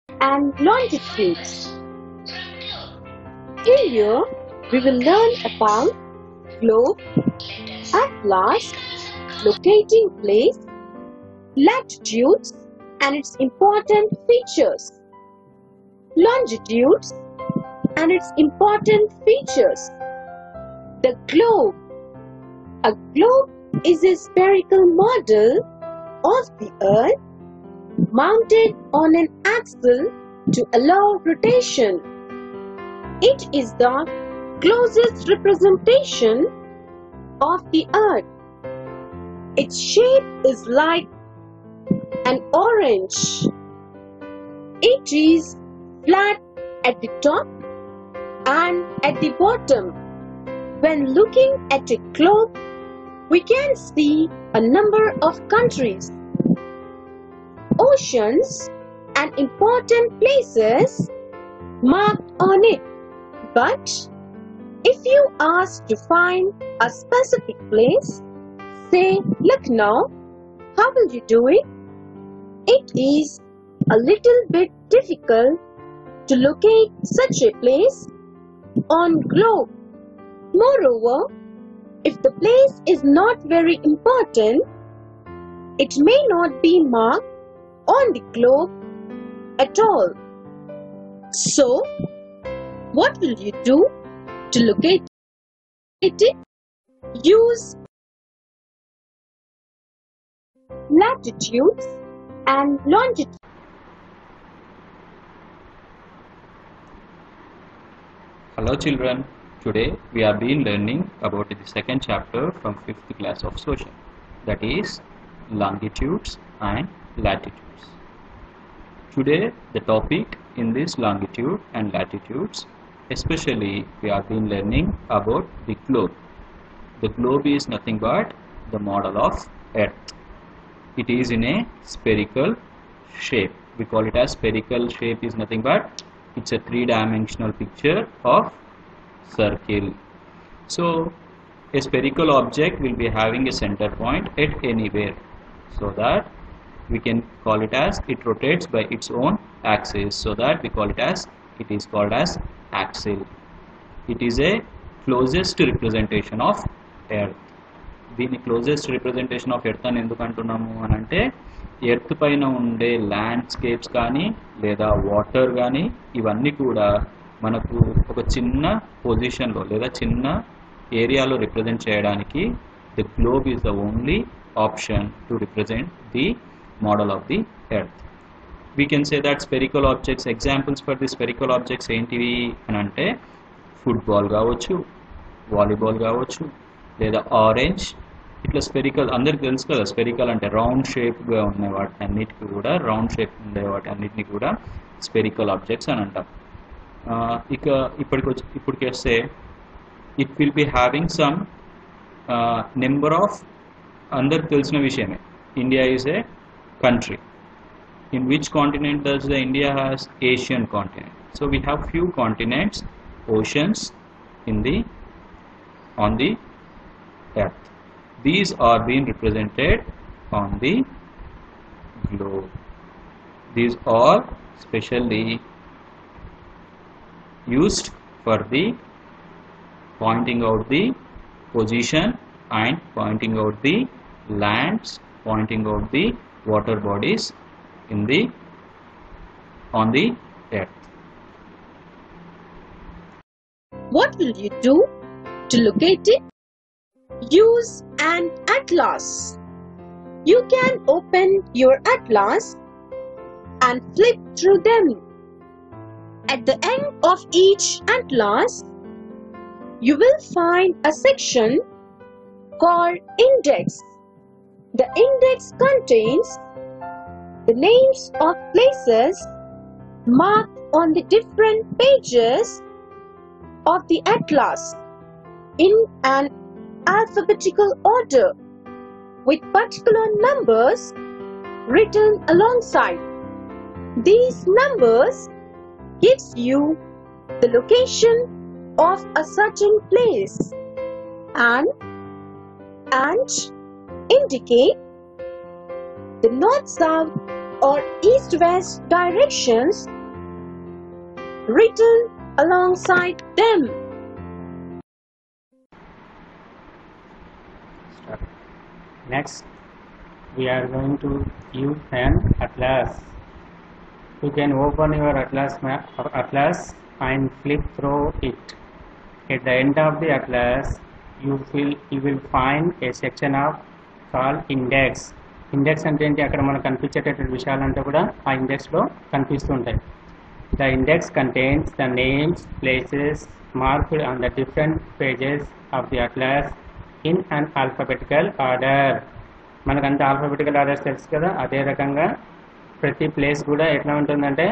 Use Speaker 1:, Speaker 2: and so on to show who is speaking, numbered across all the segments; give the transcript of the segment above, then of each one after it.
Speaker 1: and longitudes. Here we will learn about globe, atlas, locating place, latitudes and its important features, longitudes and its important features. The globe. A globe is a spherical model of the Earth mounted on an axle to allow rotation. It is the closest representation of the Earth. Its shape is like an orange. It is flat at the top and at the bottom. When looking at a globe, we can see a number of countries, oceans and important places marked on it. But if you ask to find a specific place, say Lucknow, how will you do it? It is a little bit difficult to locate such a place on globe. Moreover, if the place is not very important, it may not be marked on the globe at all. So, what will you do to locate it? Use latitudes and longitudes.
Speaker 2: Hello children, today we are been learning about the second chapter from 5th class of social, that is longitudes and latitudes. Today the topic in this longitude and latitudes, especially we have been learning about the globe. The globe is nothing but the model of Earth. It is in a spherical shape. We call it as spherical shape is nothing but it's a three-dimensional picture of circle. So a spherical object will be having a center point at anywhere, so that we can call it as it rotates by its own axis, so that we call it as it is called as axle. It is a closest representation of Earth. దీని closest representation of earth అని ఎందుకు అంటున్నాము అని అంటే earth పైన ఉండే landscapes కానీ లేదా వాటర్ కానీ ఇవన్నీ కూడా మనకు ఒక చిన్న పొజిషన్లో లేదా చిన్న ఏరియాలో రిప్రజెంట్ చేయడానికి the globe is the only option to represent the model of the earth. We can say that spherical objects, examples for the spherical objects ఏంటివి అని అంటే ఫుట్బాల్ కావచ్చు, వాలీబాల్ కావచ్చు, లేదా ఆరెంజ్. ఇట్లా స్పెరికల్ అందరికి తెలుసు కదా, స్పెరికల్ అంటే రౌండ్ షేప్గా ఉన్న వాటి అన్నిటికీ కూడా రౌండ్ షేప్ ఉండే వాటి అన్నిటిని కూడా స్పెరికల్ ఆబ్జెక్ట్స్ అని అంటాం. ఇక ఇప్పటికి వస్తే it will be having some number of, అందరికి తెలిసిన విషయమే, India is a country. In which continent does the India has? Asian continent. So we have few continents, oceans on the earth. These are being represented on the globe. These are specially used for the pointing out the position and pointing out the lands, pointing out the water bodies on the earth.
Speaker 1: What will you do to locate it? Use an atlas. You can open your atlas and flip through them. At the end of each atlas, you will find a section called index. The index contains the names of places marked on the different pages of the atlas in an alphabetical order with particular numbers written alongside. These numbers gives you the location of a certain place and indicate the north-south or east-west directions written alongside them.
Speaker 3: Next, we are going to use an atlas. You can open your atlas map or atlas and flip through it. At the end of the atlas, you will find a section of called index. Index అంటే ఏంటి? అక్కడ మనకు కనిపించేటటువంటి విషయాలంతా కూడా ఆ index లో కనిపిస్తుంటాయి. The index contains the names, places marked on the different pages of the atlas in an alphabetical order. మనకంతా alphabetical orders తెలుసు కదా, అదే రకంగా ప్రతి ప్లేస్ కూడా ఎట్లా ఉంటుందంటే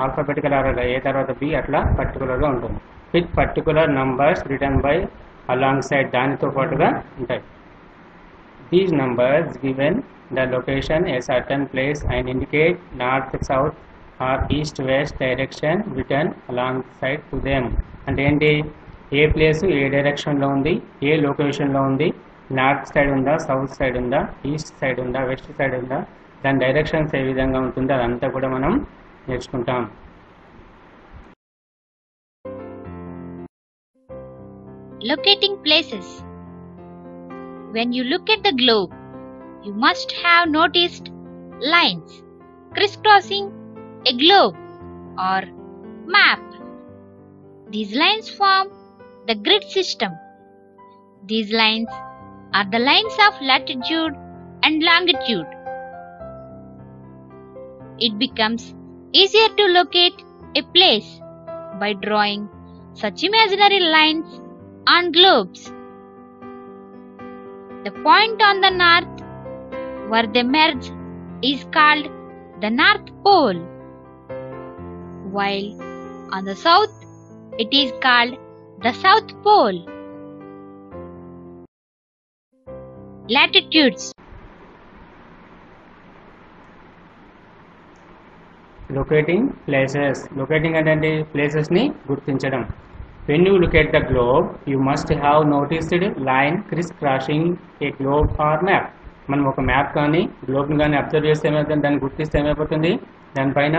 Speaker 3: ఆల్ఫాబెటికల్ ఆర్డర్, ఏ తర్వాత బి అట్లా పర్టికులర్గా ఉంటుంది. With particular numbers return by along side, దానితో పాటుగా ఉంటాయి. These numbers given the location a certain place and indicate north, south or east, west direction return along side to them. అంటే ఏంటి? ఏ place ఏ డైరెక్షన్లో ఉంది, ఏ లొకేషన్లో ఉంది, నార్త్ సైడ్ ఉందా, సౌత్ సైడ్ ఉందా, ఈస్ట్ సైడ్ ఉందా, వెస్ట్ సైడ్ ఉందా, దాని డైరెక్షన్స్ ఏ విధంగా ఉంటుందో అదంతా కూడా మనం నేర్చుకుంటాం.
Speaker 4: Locating places. When you look at the globe, you must have noticed lines crisscrossing a globe or map. These lines form the grid system. These lines are the lines of latitude and longitude. It becomes easier to locate a place by drawing such imaginary lines on globes. The point on the north where they merge is called the North Pole, while on the south it is called the South Pole. Latitudes.
Speaker 3: Locating places. Locating అంటే places ని గుర్తించడం. When you look at the globe, you must have noticed line crisscrossing a globe or map. మనం ఒక map కానీ గ్లోబ్ని కానీ observe చేస్తే ఏమవుతుంది, దాన్ని గుర్తిస్తే ఏమైపోతుంది, దానిపైన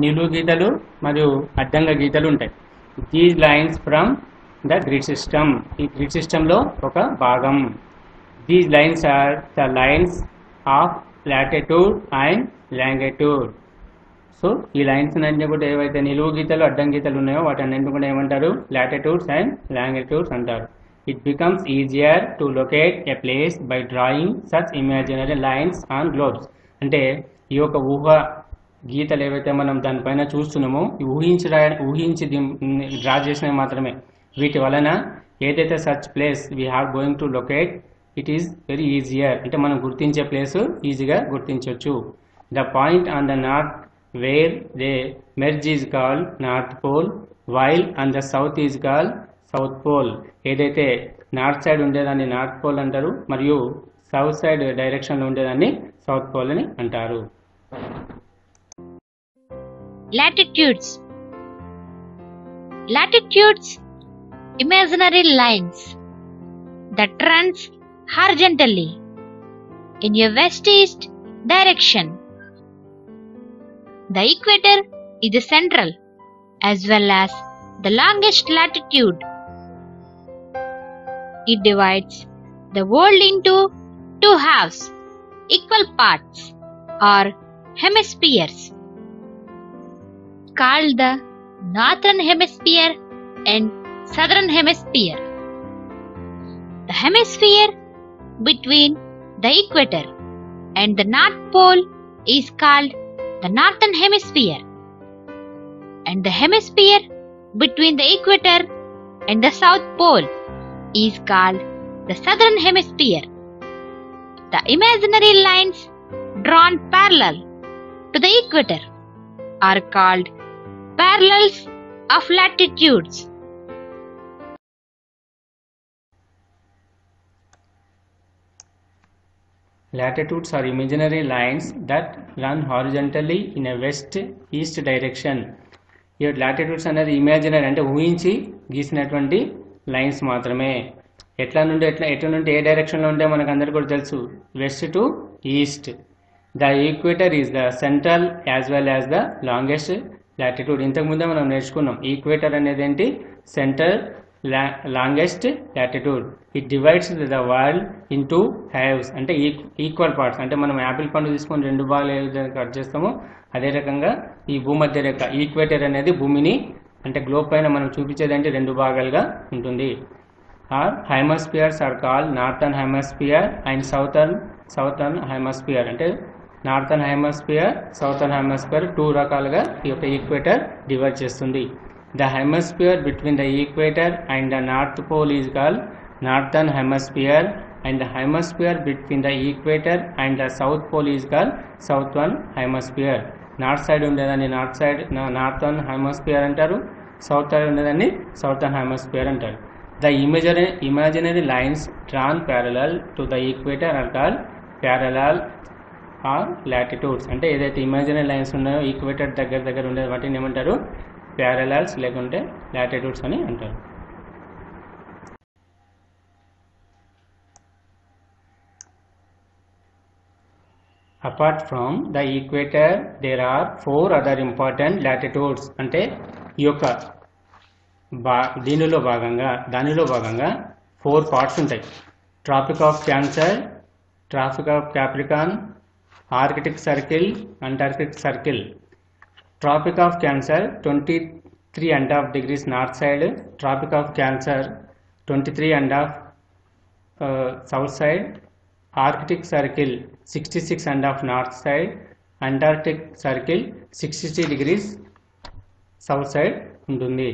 Speaker 3: నిలువు గీతలు మరియు అడ్డంగా గీతలు ఉంటాయి. These lines from the grid system. ఈ గ్రిడ్ సిస్టంలో ఒక భాగం. These lines are the lines of latitude and longitude. So ఈ లైన్స్ అన్ని కూడా ఏవైతే నిలువు గీతలు అడ్డం గీతలు ఉన్నాయో వాటన్నింటిని కూడా ఏమంటారు, లాటిట్యూడ్స్ అండ్ లాంగిట్యూడ్స్ అంటారు. It becomes easier to locate a place by drawing such imaginary lines on globes. అంటే ఈ యొక్క ఊహ గీతలు ఏవైతే మనం దానిపైన చూస్తున్నామో ఊహించి డ్రా చేసినవి మాత్రమే. వీటి వలన ఏదైతే such place we have going to locate it is very easier. అంటే మనం గుర్తించే ప్లేస్ ఈజీగా గుర్తించవచ్చు. The point on the north where they merge is called North Pole, while on the south is called South Pole. ఏదైతే north side ఉండేదాన్ని north pole అంటారు, మరియు south side direction లో ఉండేదాన్ని సౌత్ పోల్ అని అంటారు.
Speaker 4: Latitudes. Latitudes, imaginary lines that runs horizontally in a west-east direction. The equator is the central as well as the longest latitude. It divides the world into two halves, equal parts or hemispheres, called the northern hemisphere and southern hemisphere. The hemisphere between the equator and the North Pole is called the northern hemisphere, and the hemisphere between the equator and the south pole is called the southern hemisphere. The imaginary lines drawn parallel to the equator are called parallels of latitudes.
Speaker 3: Latitudes are imaginary lines that run horizontally in a west-east direction. ఈ latitudes అనేది imaginary అంటే ఊహించి గీసినటువంటి lines మాత్రమే. ఎట్లా నుండి ఏ డైరెక్షన్లో ఉంటే మనకు అందరికీ కూడా తెలుసు, west to east. The equator is the central as well as the longest latitude. ఇంతకుముందే మనం నేర్చుకున్నాం. ఈక్వేటర్ అనేది ఏంటి? Centre longest latitude. It divides the world into haves అంటే ఈక్వల్ పార్ట్స్. అంటే మనం యాపిల్ పండు తీసుకొని 2 భాగాలు ఏ విధంగా కట్ చేస్తామో అదే రకంగా ఈ భూమధ్య రేఖ ఈక్వేటర్ అనేది భూమిని అంటే గ్లోబ్ పైన మనం చూపించేది అంటే 2 భాగాలుగా ఉంటుంది. Are hemispheres are called northern hemisphere and southern hemisphere. అంటే నార్థన్ హైమస్పియర్, సౌతర్న్ హైమస్పియర్ 2 రకాలుగా ఈ యొక్క ఈక్వేటర్ డివైడ్ చేస్తుంది. The hemisphere between the equator and the north pole is called northern hemisphere, and the hemisphere between the equator and the south pole is called southern hemisphere. North side ఉండేదాన్ని northern హైమస్పియర్ అంటారు, south side ఉండేదాన్ని southern హైమస్పియర్ అంటారు. The imaginary lines drawn parallel to the equator are called parallel or latitudes. అంటే ఏదైతే imaginary lines ఉన్నాయో equator దగ్గర ఉండే వాటిని ఏమంటారు? ప్యారలల్స్ లేకుంటే లాటిట్యూడ్స్ అని అంటారు. Apart from the equator there are 4 other important latitudes. అంటే ఈ యొక్క దానిలో భాగంగా 4 పార్ట్స్ ఉంటాయి. Tropic of cancer, tropic of capricorn, arctic circle, antarctic circle. Tropic of Cancer 23.5 degrees north side, Tropic of Cancer 23.5 south side, Arctic Circle 66.5 north side, Antarctic Circle 60 degrees south side ఉంటుంది.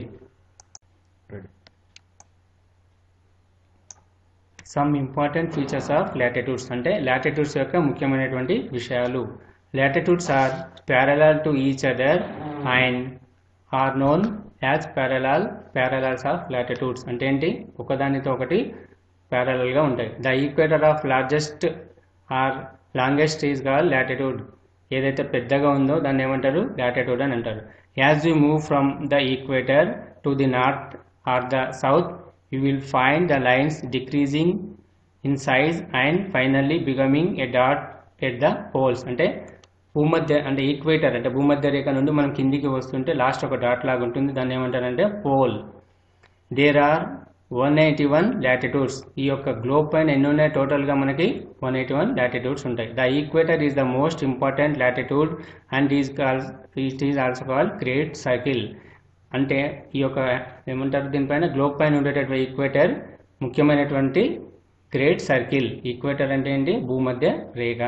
Speaker 3: Some important features of latitudes అంటే latitudes యొక్క ముఖ్యమైనటువంటి విషయాలు. Latitudes are parallel to each other and are known as parallels of latitudes. అంటే ఏంటి? ఒకదానితో ఒకటి parallel గా ఉంటాయి. The equator of largest or longest is called latitude. ఏదైతే పెద్దగా ఉందో దాన్ని ఏమంటారు? లాటిట్యూడ్ అని అంటారు. As we move from the equator to the north or the south, you will find the lines decreasing in size and finally becoming a dot at the poles. అంటే equator అంటే భూమధ్య రేఖ నుండి మనం కిందికి వస్తుంటే లాస్ట్ ఒక డాట్ లాగా ఉంటుంది. దాన్ని ఏమంటారంటే పోల్. There are 181 latitudes. ఈ యొక్క గ్లోబ్ పైన ఎన్ని ఉన్నాయి? టోటల్గా మనకి 181 లాటిట్యూడ్స్ ఉంటాయి. The equator is the most important latitude and it is also called great circle. అంటే ఈ యొక్క ఏమంటారు దీనిపైన గ్లోబ్ పైన ఉండేటటువంటి ఈక్వేటర్ ముఖ్యమైనటువంటి గ్రేట్ సర్కిల్. ఈక్వేటర్ అంటే ఏంటి? భూమధ్య రేఖ.